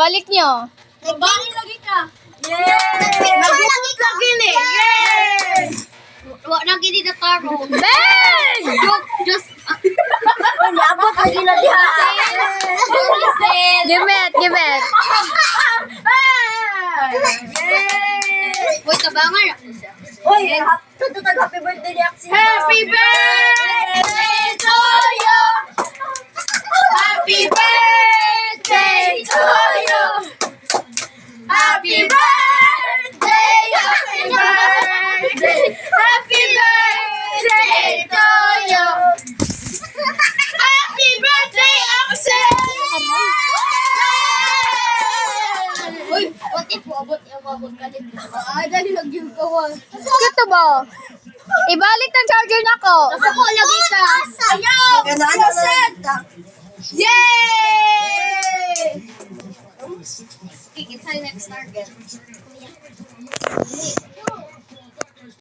Ibalik nyo. Bangin lagi ka. Yay! Magutot lagi ni. Yay! Wala na gini na taro. Bang! Just Nyabot lagi na diha. Give it, give it. Yay! Uy, tabangan. Oy, happy birthday ni Axie. Happy birthday to you. Happy birthday to you. Happy birthday, happy birthday, happy birthday to you. Happy birthday, Axel! Uy, what if abot ka dito? Dali lang ko. Kito ba? Ibalik ng charger na ko. Nasa ko lagi ka. Ayaw! Ganaan na lang. Yay! Okay, it's our next target.